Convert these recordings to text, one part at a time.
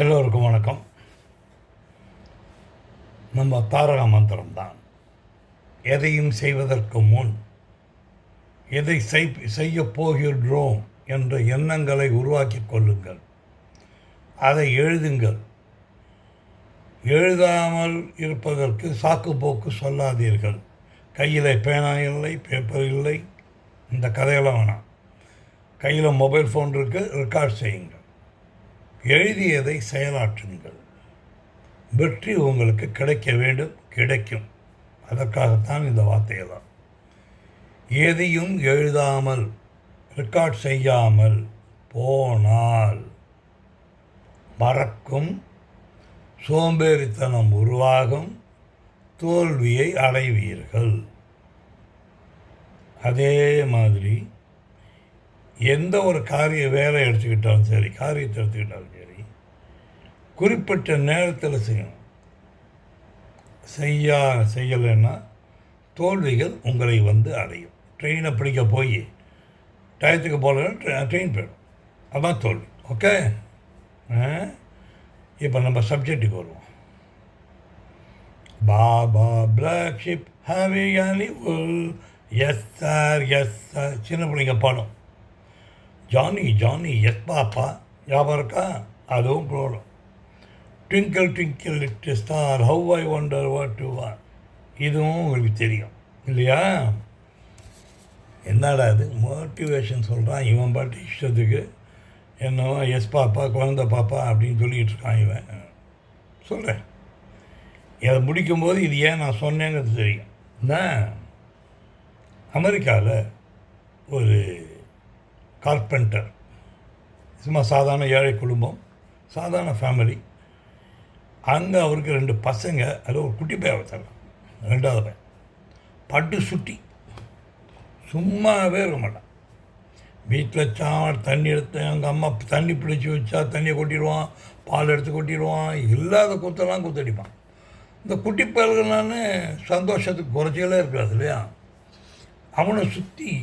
எல்லோருக்கும் வணக்கம். நம்ம தாரக மந்திரம் தான். எதையும் செய்வதற்கு முன் எதை செய்ய போகின்றோம் என்ற எண்ணங்களை உருவாக்கி கொள்ளுங்கள். அதை எழுதுங்கள். எழுதாமல் இருப்பதற்கு சாக்கு போக்கு சொல்லாதீர்கள். கையில் பேனா இல்லை, பேப்பர் இல்லை, இந்த கதையெல்லாம் வேணாம். கையில் மொபைல் ஃபோன் இருக்குது, ரெக்கார்ட் செய்யுங்கள். எழுதியதை செயலாற்றுங்கள். வெற்றி உங்களுக்கு கிடைக்க வேண்டும், கிடைக்கும். அதற்காகத்தான் இந்த வார்த்தையெல்லாம். எதையும் எழுதாமல் ரெக்கார்ட் செய்யாமல் போனால் மறக்கும், சோம்பேறித்தனம் உருவாகும், தோல்வியை அடைவீர்கள். அதே மாதிரி எந்த ஒரு வேலை எடுத்துக்கிட்டாலும் சரி, காரியத்தை எடுத்துக்கிட்டாலும் சரி, குறிப்பிட்ட நேரத்தில் செய்யணும். செய்யலைன்னா தோல்விகள் உங்களை வந்து அடையும். ட்ரெயினை பிடிக்க போய் டயத்துக்கு போகலன்னா ட்ரெயின் போயிடும். அதுதான் தோல்வி. ஓகே, இப்போ நம்ம சப்ஜெக்டுக்கு வருவோம். பாபா பிளாக் ஷிப் ஹேவிங் அனி உல், எஸ் சார், எஸ் சார். சின்ன பிள்ளைங்க பாடும். ஜானி ஜானி எஸ் பாப்பா, ஞாபகம் இருக்கா? அதுவும் போடும். Twinkle twinkle little star, how I wonder what you are. இதுவும் உங்களுக்கு தெரியும் இல்லையா? என்னடா இது மோட்டிவேஷன் சொல்கிறான் இவன் பாட்டு இஷ்டத்துக்கு. என்னவோ எஸ் பாப்பா, குழந்த பாப்பா அப்படின்னு சொல்லிகிட்டு இருக்கான் இவன். சொல்கிறேன், இதை முடிக்கும்போது இது ஏன் நான் சொன்னேங்கிறது தெரியும். அமெரிக்காவில் ஒரு கார்பெண்டர், சும்மா சாதாரண ஏழை குடும்பம், சாதாரண ஃபேமிலி. அங்கே அவருக்கு 2 பசங்க, அதில் ஒரு குட்டி பையன் வச்சாங்க. 2வது பையன் பட்டு சுட்டி, சும்மாவே இருக்க மாட்டான். வீட்டில் தண்ணி எடுத்து எங்கள் அம்மா தண்ணி பிடிச்சி வச்சா தண்ணியை கொட்டிடுவான், பால் எடுத்து கொட்டிடுவான், இல்லாத குத்தெல்லாம் குத்தடிப்பான். இந்த குட்டி பயல்கள்னான்னு சந்தோஷத்துக்கு குறைச்சலே இருக்காது இல்லையா? அவனை சுற்றி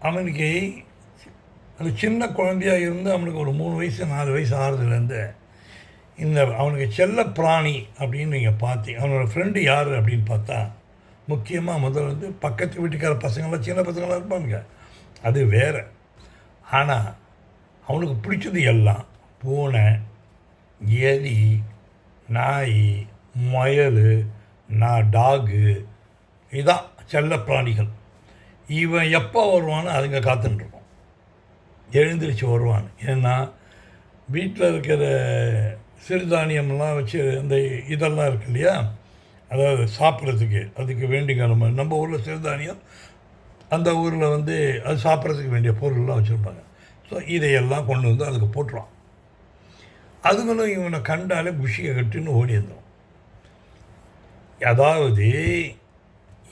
அவனுக்கு அந்த சின்ன குழந்தையாக இருந்து அவனுக்கு ஒரு 3 வயசு 4 வயசு ஆறுதுலேருந்து இந்த அவனுக்கு செல்ல பிராணி அப்படின்னு நீங்கள் பார்த்தீங்க. அவனோட ஃப்ரெண்டு யார் அப்படின்னு பார்த்தா, முக்கியமாக முதல்ல வந்து பக்கத்து வீட்டுக்கார பசங்களாம் சின்ன பசங்களாம் இருப்பானுங்க, அது வேறு. ஆனால் அவனுக்கு பிடிச்சது எல்லாம் பூனை, எலி, நாய், முயல், டாகு, இதான் செல்ல பிராணிகள். இவன் எப்போ வருவான்னு அதுங்க காத்துட்டுருக்கோம். எழுந்திரிச்சு வருவான். ஏன்னா வீட்டில் இருக்கிற சிறுதானியம்லாம் வச்சு அந்த இதெல்லாம் இருக்கு இல்லையா, அதாவது சாப்பிட்றதுக்கு அதுக்கு வேண்டிங்க. நம்ம ஊரில் சிறுதானியம், அந்த ஊரில் வந்து அது சாப்பிட்றதுக்கு வேண்டிய பொருள்லாம் வச்சுருப்பாங்க. ஸோ இதையெல்லாம் கொண்டு வந்து அதுக்கு போட்டுருவான். அதுங்களும் இவனை கண்டாலே குஷியை கட்டுன்னு ஓடி வந்துடும். அதாவது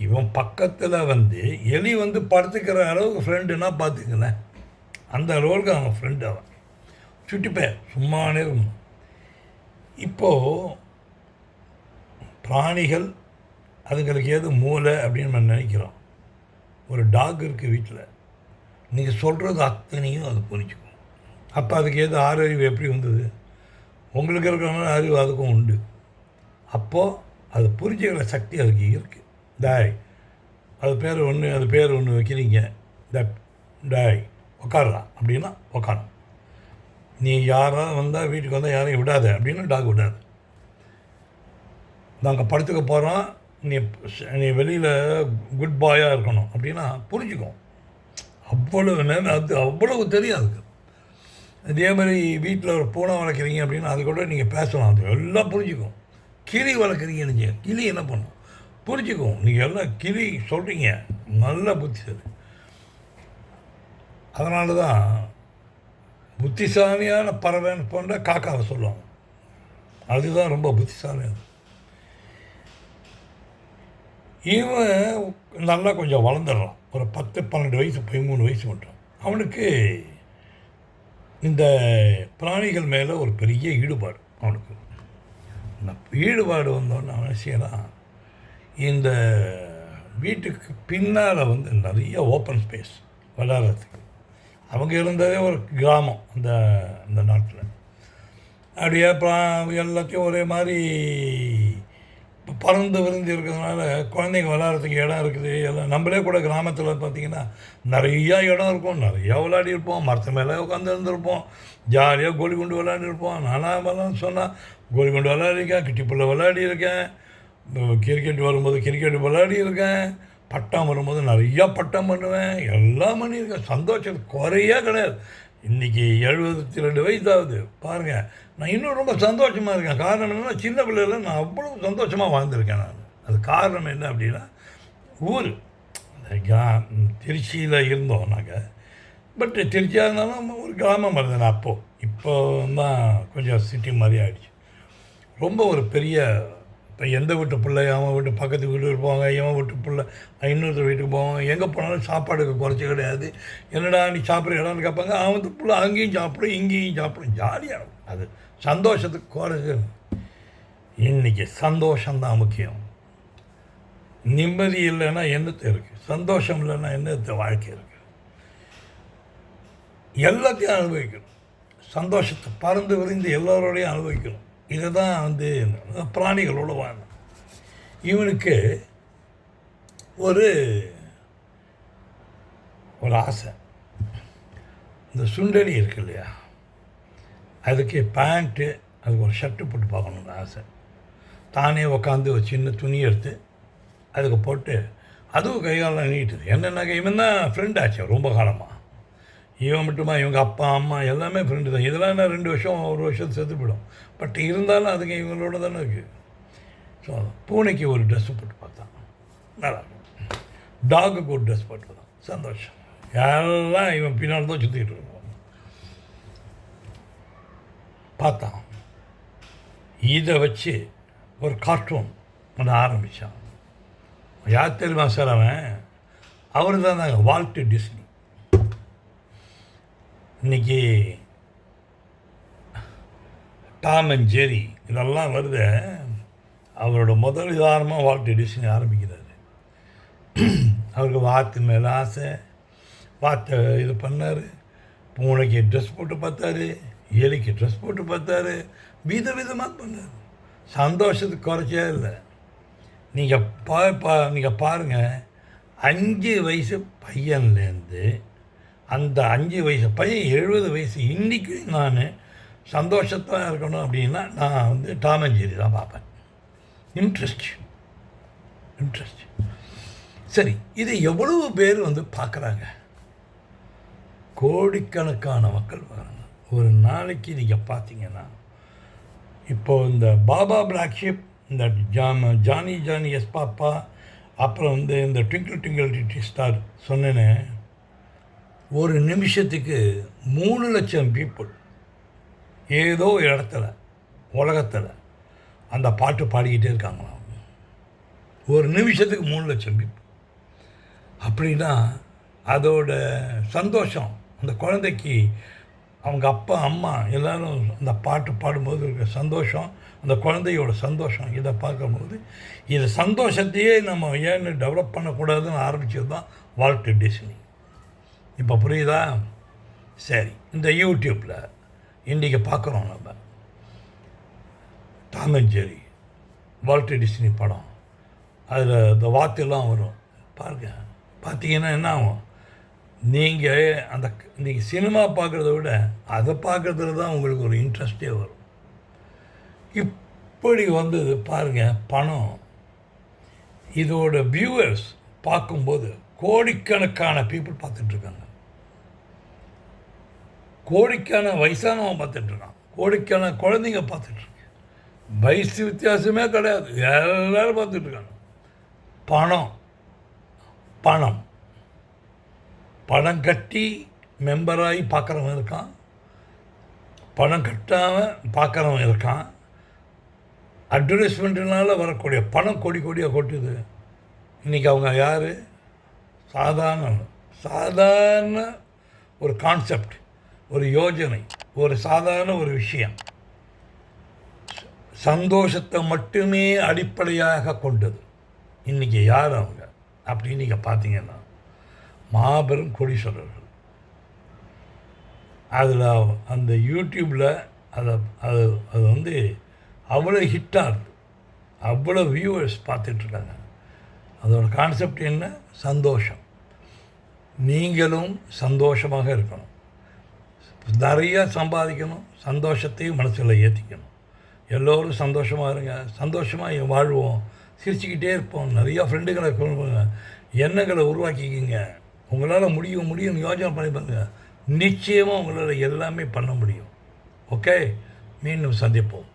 இவன் பக்கத்தில் வந்து எலி வந்து படுத்துக்கிற அளவுக்கு ஃப்ரெண்டுன்னா பார்த்துக்கங்களேன். அந்த அளவுக்கு அவன் ஃப்ரெண்டு. அவன் சுட்டிப்பேன் சும்மானே இருக்கணும். இப்போது பிராணிகள் அதுங்களுக்கு ஏது மூளை அப்படின்னு நம்ம நினைக்கிறோம். ஒரு டாக் இருக்குது வீட்டில், நீங்கள் சொல்கிறது அத்தனையும் அது புரிஞ்சுக்கும். அப்போ அதுக்கு ஏது அறிவு எப்படி வந்தது? உங்களுக்கு இருக்கிற அறிவு அதுக்கும் உண்டு. அப்போது அது புரிஞ்சுக்கிற சக்தி அதுக்கு இருக்குது. டாய், அது பேர் ஒன்று வைக்கிறீங்க, டாய் உட்காரலாம் அப்படின்னா உட்காரும். நீ யாராவது வந்தால் வீட்டுக்கு வந்தால் யாரையும் விடாத அப்படின்னா டாக் விடாது. நாங்கள் படத்துக்கு போகிறோம், நீ வெளியில் குட் பாயாக இருக்கணும் அப்படின்னா புரிஞ்சுக்கும். அவ்வளவு நேரம் அது அவ்வளவு தெரியாது. அதே மாதிரி வீட்டில் ஒரு பூனை வளர்க்குறீங்க அப்படின்னா அது கூட நீங்கள் பேசலாம், அது எல்லாம் புரிஞ்சுக்கும். கிளி வளர்க்குறீங்க, நீங்கள் கிளி என்ன பண்ணும் புரிஞ்சுக்கும். நீங்கள் எல்லாம் கிளி சொல்கிறீங்க, நல்ல புத்தி அது. அதனால தான் புத்திசாலியான பறவைன்னு போன்ற காக்காவை சொல்லுவாங்க. அதுதான் ரொம்ப புத்திசாலியானது. இவன் நல்லா கொஞ்சம் வளர்ந்துடுறான். ஒரு 10-12 வயசு 13 வயசு மட்டும் அவனுக்கு இந்த பிராணிகள் மேலே ஒரு பெரிய ஈடுபாடு. அவனுக்கு இந்த ஈடுபாடு வந்தோடனே அவன் செய்யலாம், இந்த வீட்டுக்கு பின்னால் வந்து நிறைய ஓப்பன் ஸ்பேஸ் விளையாடுறதுக்கு. அவங்க இருந்ததே ஒரு கிராமம் அந்த நாட்டில். அப்படியே எல்லாத்தையும் ஒரே மாதிரி பறந்து விருந்து இருக்கிறதுனால குழந்தைங்க விளாட்றதுக்கு இடம் இருக்குது. எல்லாம் நம்மளே கூட கிராமத்தில் பார்த்திங்கன்னா நிறையா இடம் இருக்கும், நிறையா விளையாடி இருப்போம், மரத்து மேலே உட்காந்து இருந்திருப்போம், ஜாலியாக கோலி குண்டு விளையாடிருப்போம். நானாக சொன்னால் கோலி குண்டு விளையாடிருக்கேன், கிட்டிப்புள்ள விளையாடிருக்கேன், கிரிக்கெட் வரும்போது கிரிக்கெட் விளையாடிருக்கேன், பட்டம் வரும்போது நிறையா பட்டம் பண்ணுவேன், எல்லாம் பண்ணியிருக்கேன். சந்தோஷத்துக்கு குறையே கிடையாது. இன்றைக்கி 72 வயசு ஆகுது பாருங்கள். நான் இன்னும் ரொம்ப சந்தோஷமாக இருக்கேன். காரணம் என்னென்னா, சின்ன பிள்ளையில் நான் அவ்வளோ சந்தோஷமாக வாழ்ந்திருக்கேன். நான் அது காரணம் என்ன அப்படின்னா, ஊர் திருச்சியில் இருந்தோம் நாங்கள். பட் திருச்சியாக இருந்தாலும் ஒரு கிராமம் இருந்தேன் அப்போது. இப்போ தான் கொஞ்சம் சிட்டி மாதிரி ஆகிடுச்சு. ரொம்ப ஒரு பெரிய, இப்போ எந்த வீட்டு பிள்ளை அவன் வீட்டு பக்கத்து வீட்டுக்கு போவாங்க, இவன் வீட்டு பிள்ளை இன்னொருத்தர் வீட்டுக்கு போவாங்க. எங்கே போனாலும் சாப்பாடுக்கு குறைச்சி கிடையாது. என்னடா நீ சாப்பிட்ற இடம்னு கேட்பாங்க. அவன் பிள்ளை அங்கேயும் சாப்பிடும் இங்கேயும் சாப்பிடும், ஜாலியாக இருக்கும். அது சந்தோஷத்துக்கு குறைச்சி. இன்றைக்கி சந்தோஷம்தான் முக்கியம். நிம்மதி இல்லைன்னா என்னத்தை இருக்குது, சந்தோஷம் இல்லைன்னா என்னத்தை வாழ்க்கை இருக்குது. எல்லாத்தையும் அனுபவிக்கணும். சந்தோஷத்தை பறந்து விரிந்து எல்லோரோடையும் அனுபவிக்கணும். இதை தான் பிராணிகளோடு வாழணும். இவனுக்கு ஒரு ஆசை. இந்த சுண்டலி இருக்கு இல்லையா, அதுக்கு பேண்ட்டு, அதுக்கு ஒரு ஷர்ட்டு போட்டு பார்க்கணுன்னு ஆசை. தானே உக்காந்து ஒரு சின்ன துணி எடுத்து அதுக்கு போட்டு, அதுவும் கைகாலம் நீட்டுது. என்னென்னாக்க இவன் தான் ஃப்ரெண்ட் ஆச்சு ரொம்ப காலமாக. இவன் மட்டுமா, இவங்க அப்பா அம்மா எல்லாமே ஃப்ரெண்டு தான். இதெல்லாம் என்ன 2 வருஷம் 1 வருஷம் செத்து போயிடும். பட் இருந்தாலும் அதுக்கு இவங்களோட தானே இருக்குது. ஸோ பூனைக்கு ஒரு ட்ரெஸ்ஸு போட்டு பார்த்தான், நல்லா இருக்கும். டாகுக்கு ஒரு ட்ரெஸ் போட்டு தான் சந்தோஷம். எல்லாம் இவன் பின்னால் தான் சுற்றிக்கிட்டு இருப்பான். பார்த்தான். இதை வச்சு ஒரு கார்ட்டூன் ஒன்று ஆரம்பித்தான். யார் தெரியுமா சார் அவன்? அவர் தான் நாங்கள் வால்ட் டிஸ்னி. இன்றைக்கி டாம் அண்ட் ஜெரி இதெல்லாம் வருது. அவரோட முதல் உதாரணமாக வால்ட் டிஸ்னி ஆரம்பிக்கிறாரு. அவருக்கு வாத்து மேலே ஆசை, வாத்தை இது பண்ணார். பூனைக்கு ட்ரெஸ் போட்டு பார்த்தாரு, எலிக்கு ட்ரெஸ் போட்டு பார்த்தாரு, விதமாக பண்ணார். சந்தோஷத்துக்கு குறைச்சே இல்லை. நீங்கள் பாருங்கள், 5 வயசு பையன்லேருந்து அந்த 5 வயசு பையன் 70 வயசு இன்றைக்கி நான் சந்தோஷத்தான் இருக்கணும் அப்படின்னா நான் டாம் அண்ட் ஜெரி தான் பார்ப்பேன். இன்ட்ரெஸ்ட். சரி, இதை எவ்வளவு பேர் பார்க்குறாங்க? கோடிக்கணக்கான மக்கள் வராங்க ஒரு நாளைக்கு. நீங்கள் பார்த்தீங்கன்னா இப்போது இந்த பாபா பிளாக் ஷிப், இந்த ஜானி எஸ் பாப்பா, அப்புறம் இந்த ட்விங்கிள் ட்விங்கிள் லிட்டில் ஸ்டார் சொன்னேன்னு, ஒரு நிமிஷத்துக்கு 3 லட்சம் பீப்புள் ஏதோ இடத்துல உலகத்தில் அந்த பாட்டு பாடிக்கிட்டே இருக்காங்களாம். ஒரு நிமிஷத்துக்கு 3 லட்சம் பீப்புள். அப்படின்னா அதோட சந்தோஷம், அந்த குழந்தைக்கு அவங்க அப்பா அம்மா எல்லோரும் அந்த பாட்டு பாடும்போது இருக்க சந்தோஷம், அந்த குழந்தையோட சந்தோஷம், இதை பார்க்கும்போது இது சந்தோஷத்தையே நம்ம ஏன்னு டெவலப் பண்ணக்கூடாதுன்னு ஆரம்பித்தது தான் வால்ட் டிஸ்னி. இப்போ புரியுதா? சரி, இந்த யூடியூப்பில் இன்றைக்கி பார்க்குறோம் நம்ம Tom and Jerry, Walt Disney படம். அதில் இந்த வாத்தெல்லாம் வரும் பாருங்க. பார்த்தீங்கன்னா என்ன ஆகும்? நீங்கள் நீங்கள் சினிமா பார்க்குறத விட அதை பார்க்குறதுல தான் உங்களுக்கு ஒரு இன்ட்ரெஸ்டே வரும். இப்படி வந்தது பாருங்கள் பணம். இதோட வியூவர்ஸ் பார்க்கும்போது கோடிக்கணக்கான பீப்புள் பார்த்துட்ருக்காங்க. கோடிக்கான வயசானவன் பார்த்துட்ருக்கான், கோடிக்கான குழந்தைங்க பார்த்துட்ருக்கு. வயசு வித்தியாசமே கிடையாது, எல்லோரும் பார்த்துட்ருக்காங்க. பணம் பணம் பணம் கட்டி மெம்பராகி பார்க்குறவன் இருக்கான், பணம் கட்டாமல் பார்க்குறவன் இருக்கான். அட்வர்டைஸ்மெண்ட்டுனால வரக்கூடிய பணம் கோடியாக கொட்டுது. இன்றைக்கி அவங்க யார்? சாதாரண ஒரு கான்செப்ட், ஒரு யோஜனை, ஒரு சாதாரண ஒரு விஷயம், சந்தோஷத்தை மட்டுமே அடிப்படையாக கொண்டது. இன்றைக்கி யார் அவங்க அப்படின்னு நீங்கள் பார்த்தீங்கன்னா மாபெரும் கோடீஸ்வரர்கள். அதில் அந்த யூடியூப்பில் அதை அது அது வந்து அவ்வளோ ஹிட்டாகுது, அவ்வளோ வியூவர்ஸ் பார்த்துட்ருக்காங்க. அதோட கான்செப்ட் என்ன? சந்தோஷம். நீங்களும் சந்தோஷமாக இருக்கணும், நிறையா சம்பாதிக்கணும், சந்தோஷத்தையும் மனசில் ஏற்றிக்கணும். எல்லோரும் சந்தோஷமாக இருங்க, சந்தோஷமாக வாழ்வோம், சிரிச்சுக்கிட்டே இருப்போம், நிறையா ஃப்ரெண்டுகளை கொள்ளுங்க, எண்ணங்களை உருவாக்கிக்கிங்க. உங்களால் முடியும்னு யோசனை பண்ணி பாருங்க, நிச்சயமாக உங்களால் எல்லாமே பண்ண முடியும். ஓகே, மீண்டும் சந்திப்போம்.